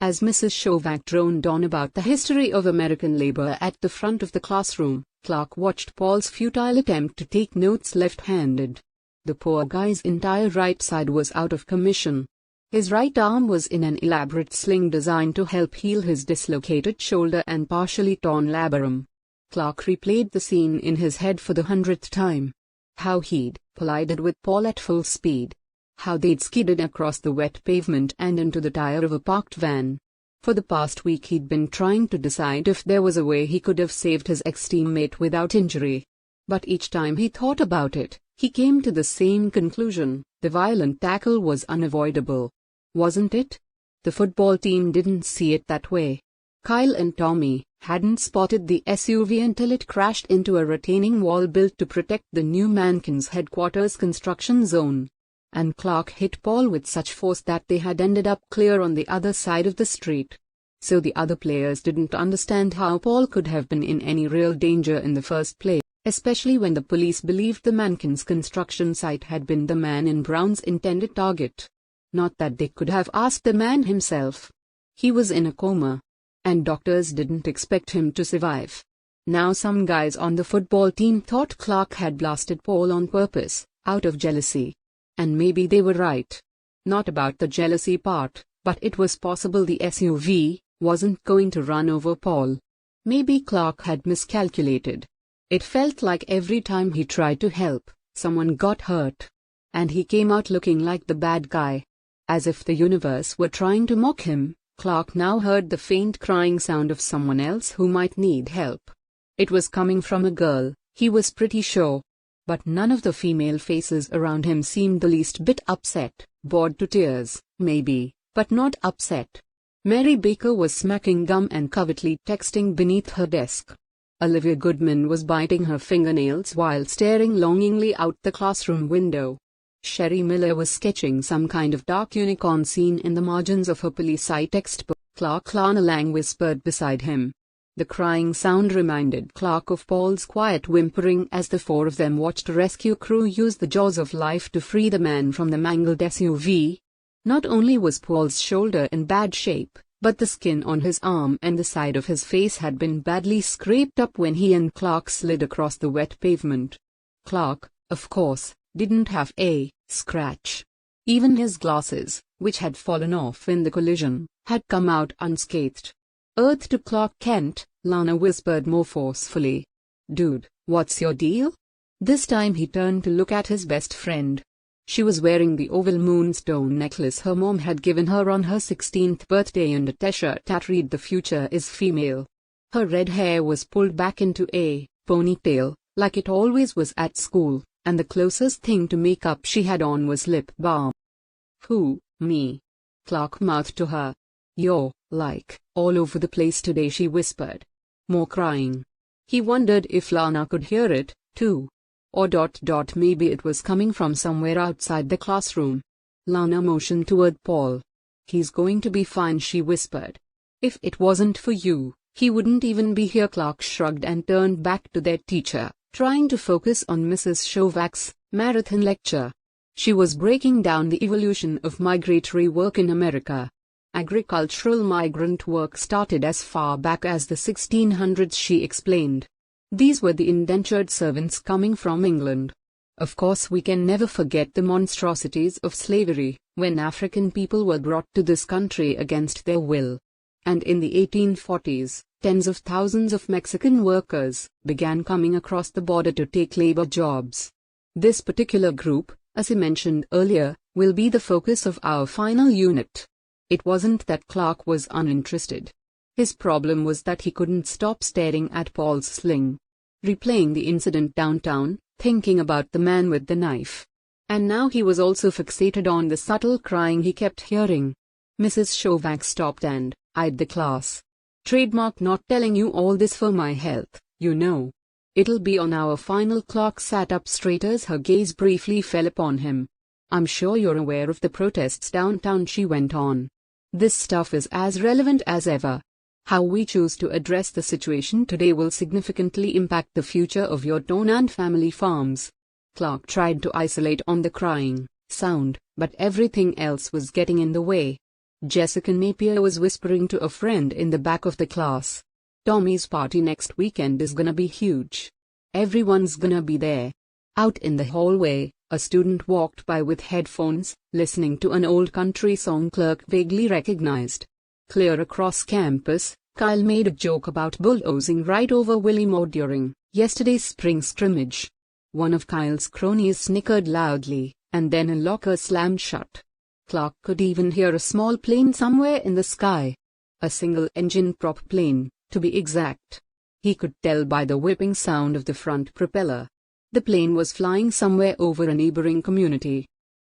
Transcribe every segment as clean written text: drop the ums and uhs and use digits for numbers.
As Mrs. Shovak droned on about the history of American labor at the front of the classroom, Clark watched Paul's futile attempt to take notes left-handed. The poor guy's entire right side was out of commission. His right arm was in an elaborate sling designed to help heal his dislocated shoulder and partially torn labrum. Clark replayed the scene in his head for the 100th time. How he'd collided with Paul at full speed. How they'd skidded across the wet pavement and into the tire of a parked van. For the past week he'd been trying to decide if there was a way he could have saved his ex-teammate without injury. But each time he thought about it, he came to the same conclusion: the violent tackle was unavoidable. Wasn't it? The football team didn't see it that way. Kyle and Tommy hadn't spotted the SUV until it crashed into a retaining wall built to protect the new Mankins headquarters construction zone. And Clark hit Paul with such force that they had ended up clear on the other side of the street. So the other players didn't understand how Paul could have been in any real danger in the first place, especially when the police believed the Mankins construction site had been the man in brown's intended target. Not that they could have asked the man himself. He was in a coma. And doctors didn't expect him to survive. Now some guys on the football team thought Clark had blasted Paul on purpose, out of jealousy. And maybe they were right. Not about the jealousy part, but it was possible the SUV wasn't going to run over Paul. Maybe Clark had miscalculated. It felt like every time he tried to help, someone got hurt. And he came out looking like the bad guy. As if the universe were trying to mock him, Clark now heard the faint crying sound of someone else who might need help. It was coming from a girl, he was pretty sure. But none of the female faces around him seemed the least bit upset, bored to tears, maybe, but not upset. Mary Baker was smacking gum and covertly texting beneath her desk. Olivia Goodman was biting her fingernails while staring longingly out the classroom window. Sherry Miller was sketching some kind of dark unicorn scene in the margins of her poli-sci textbook. Clark Lana Lang whispered beside him. The crying sound reminded Clark of Paul's quiet whimpering as the four of them watched a rescue crew use the jaws of life to free the man from the mangled SUV. Not only was Paul's shoulder in bad shape, but the skin on his arm and the side of his face had been badly scraped up when he and Clark slid across the wet pavement. Clark, of course, didn't have a scratch. Even his glasses, which had fallen off in the collision, had come out unscathed. "Earth to Clark Kent," Lana whispered more forcefully. "Dude, what's your deal?" This time he turned to look at his best friend. She was wearing the oval moonstone necklace her mom had given her on her 16th birthday and a t-shirt that read "The future is female." Her red hair was pulled back into a ponytail, like it always was at school, and the closest thing to makeup she had on was lip balm. "Who, me?" Clark mouthed to her. "You're, like, all over the place today," she whispered. More crying. He wondered if Lana could hear it, too. Or maybe it was coming from somewhere outside the classroom. Lana motioned toward Paul. "He's going to be fine," she whispered. "If it wasn't for you, he wouldn't even be here." Clark shrugged and turned back to their teacher, trying to focus on Mrs. Shovak's marathon lecture. She was breaking down the evolution of migratory work in America. Agricultural migrant work started as far back as the 1600s, she explained. These were the indentured servants coming from England. Of course, we can never forget the monstrosities of slavery, when African people were brought to this country against their will. And in the 1840s, tens of thousands of Mexican workers began coming across the border to take labor jobs. This particular group, as I mentioned earlier, will be the focus of our final unit. It wasn't that Clark was uninterested. His problem was that he couldn't stop staring at Paul's sling. Replaying the incident downtown, thinking about the man with the knife. And now he was also fixated on the subtle crying he kept hearing. Mrs. Shovak stopped and eyed the class. "Trademark not telling you all this for my health, you know. It'll be on our final." Clark sat up straight as her gaze briefly fell upon him. "I'm sure you're aware of the protests downtown," she went on. "This stuff is as relevant as ever. How we choose to address the situation today will significantly impact the future of your town and family farms." Clark tried to isolate on the crying sound, but everything else was getting in the way. Jessica Napier was whispering to a friend in the back of the class. Tommy's party next weekend is gonna be huge. Everyone's gonna be there. Out in the hallway, a student walked by with headphones, listening to an old country song Clark vaguely recognized. Clear across campus, Kyle made a joke about bulldozing right over Willie Moore during yesterday's spring scrimmage. One of Kyle's cronies snickered loudly, and then a locker slammed shut. Clark could even hear a small plane somewhere in the sky. A single-engine prop plane, to be exact. He could tell by the whipping sound of the front propeller. The plane was flying somewhere over a neighboring community.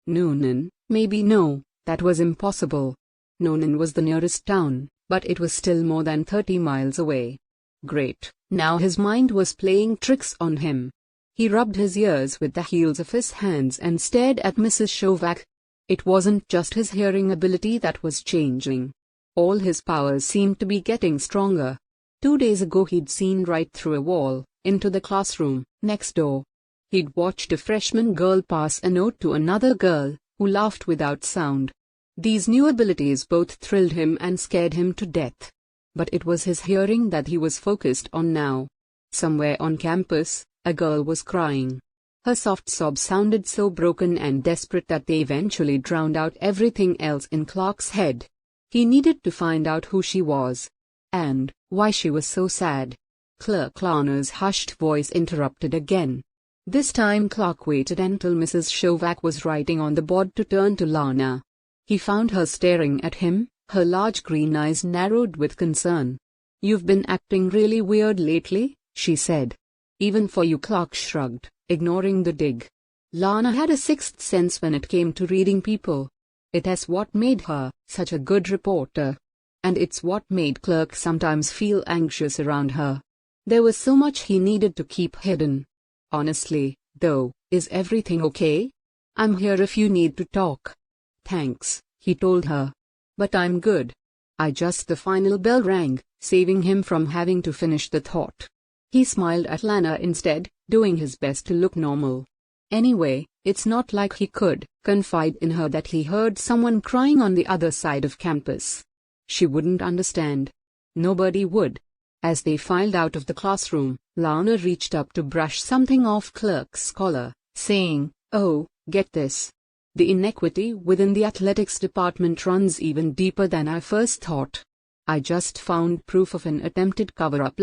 Noonan, maybe no, that was impossible. Noonan was the nearest town, but it was still more than 30 miles away. Great, now his mind was playing tricks on him. He rubbed his ears with the heels of his hands and stared at Mrs. Shovak. It wasn't just his hearing ability that was changing. All his powers seemed to be getting stronger. 2 days ago he'd seen right through a wall, into the classroom next door. He'd watched a freshman girl pass a note to another girl, who laughed without sound. These new abilities both thrilled him and scared him to death. But it was his hearing that he was focused on now. Somewhere on campus, a girl was crying. Her soft sobs sounded so broken and desperate that they eventually drowned out everything else in Clark's head. He needed to find out who she was. And why she was so sad. Clerk Lana's hushed voice interrupted again. This time Clark waited until Mrs. Shovak was writing on the board to turn to Lana. He found her staring at him, her large green eyes narrowed with concern. "You've been acting really weird lately," she said. "Even for you," Clark shrugged, ignoring the dig. Lana had a sixth sense when it came to reading people. It's what made her such a good reporter. And it's what made Clark sometimes feel anxious around her. There was so much he needed to keep hidden. "Honestly, though, is everything okay? I'm here if you need to talk." "Thanks," he told her. "But I'm good." The final bell rang, saving him from having to finish the thought. He smiled at Lana instead, doing his best to look normal. Anyway, it's not like he could confide in her that he heard someone crying on the other side of campus. She wouldn't understand. Nobody would. As they filed out of the classroom, Lana reached up to brush something off Clark's collar, saying, "Oh, get this. The inequity within the athletics department runs even deeper than I first thought. I just found proof of an attempted cover-up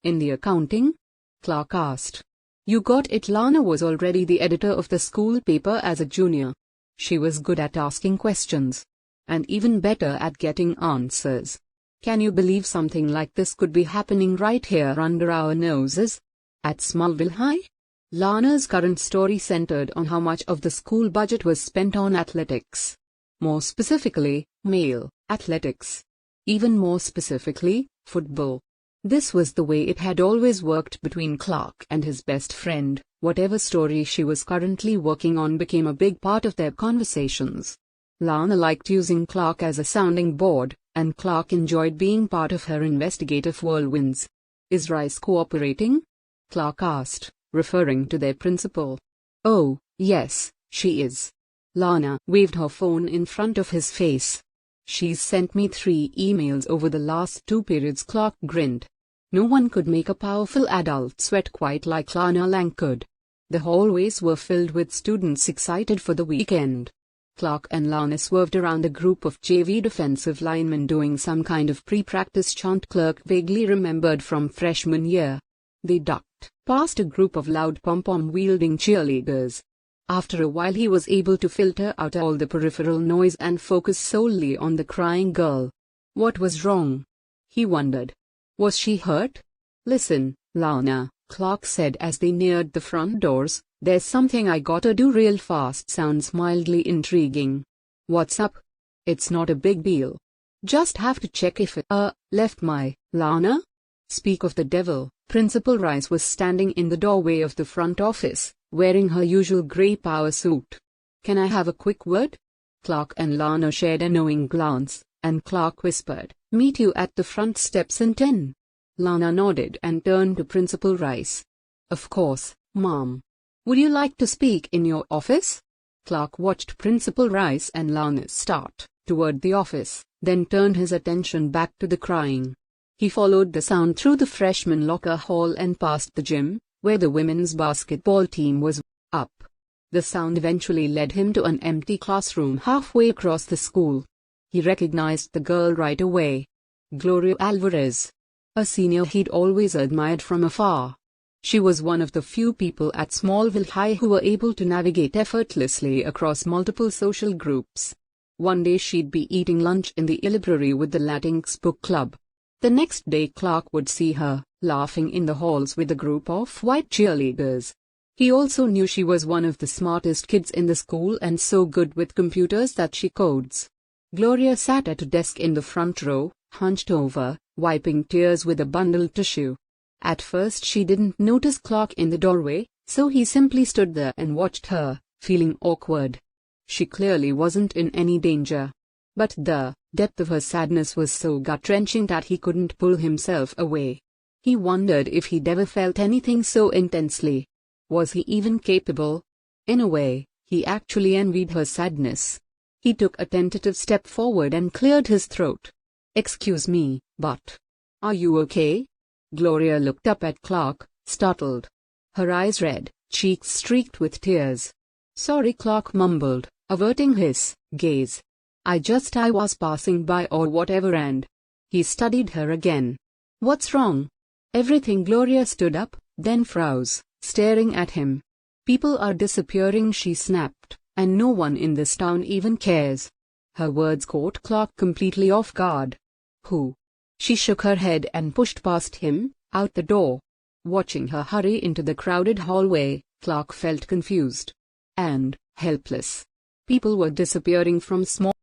in the accounting?" Clark asked. "You got it." Lana was already the editor of the school paper as a junior. She was good at asking questions. And even better at getting answers. "Can you believe something like this could be happening right here under our noses? At Smallville High?" Lana's current story centered on how much of the school budget was spent on athletics. More specifically, male athletics. Even more specifically, football. This was the way it had always worked between Clark and his best friend. Whatever story she was currently working on became a big part of their conversations. Lana liked using Clark as a sounding board, and Clark enjoyed being part of her investigative whirlwinds. "Is Rice cooperating?" Clark asked, referring to their principal. "Oh, yes, she is." Lana waved her phone in front of his face. "She's sent me 3 emails over the last 2 periods." Clark grinned. No one could make a powerful adult sweat quite like Lana Lang could. The hallways were filled with students excited for the weekend. Clark and Lana swerved around a group of JV defensive linemen doing some kind of pre-practice chant Clark vaguely remembered from freshman year. They ducked past a group of loud pom-pom-wielding cheerleaders. After a while he was able to filter out all the peripheral noise and focus solely on the crying girl. What was wrong? He wondered. Was she hurt? "Listen, Lana," Clark said as they neared the front doors, "there's something I gotta do real fast." Sounds mildly intriguing. "What's up?" "It's not a big deal. Just have to check if it left my Lana?" Speak of the devil. Principal Rice was standing in the doorway of the front office, wearing her usual gray power suit. "Can I have a quick word?" Clark and Lana shared a knowing glance, and Clark whispered, "Meet you at the front steps in 10. Lana nodded and turned to Principal Rice. "Of course, Mom. Would you like to speak in your office?" Clark watched Principal Rice and Lana start toward the office, then turned his attention back to the crying. He followed the sound through the freshman locker hall and past the gym, where the women's basketball team was up. The sound eventually led him to an empty classroom halfway across the school. He recognized the girl right away. Gloria Alvarez. A senior he'd always admired from afar. She was one of the few people at Smallville High who were able to navigate effortlessly across multiple social groups. One day she'd be eating lunch in the library with the Latinx book club. The next day Clark would see her, laughing in the halls with a group of white cheerleaders. He also knew she was one of the smartest kids in the school and so good with computers that she codes. Gloria sat at a desk in the front row, hunched over, wiping tears with a bundled tissue. At first she didn't notice Clark in the doorway, so he simply stood there and watched her, feeling awkward. She clearly wasn't in any danger. But the depth of her sadness was so gut-wrenching that he couldn't pull himself away. He wondered if he'd ever felt anything so intensely. Was he even capable? In a way, he actually envied her sadness. He took a tentative step forward and cleared his throat. "Excuse me, but are you okay?" Gloria looked up at Clark, startled. Her eyes red, cheeks streaked with tears. "Sorry," Clark mumbled, averting his gaze. I was passing by or whatever." And he studied her again. "What's wrong?" "Everything." Gloria stood up, then froze, staring at him. "People are disappearing," she snapped, "and no one in this town even cares." Her words caught Clark completely off guard. "Who?" She shook her head and pushed past him, out the door. Watching her hurry into the crowded hallway, Clark felt confused and helpless. People were disappearing from small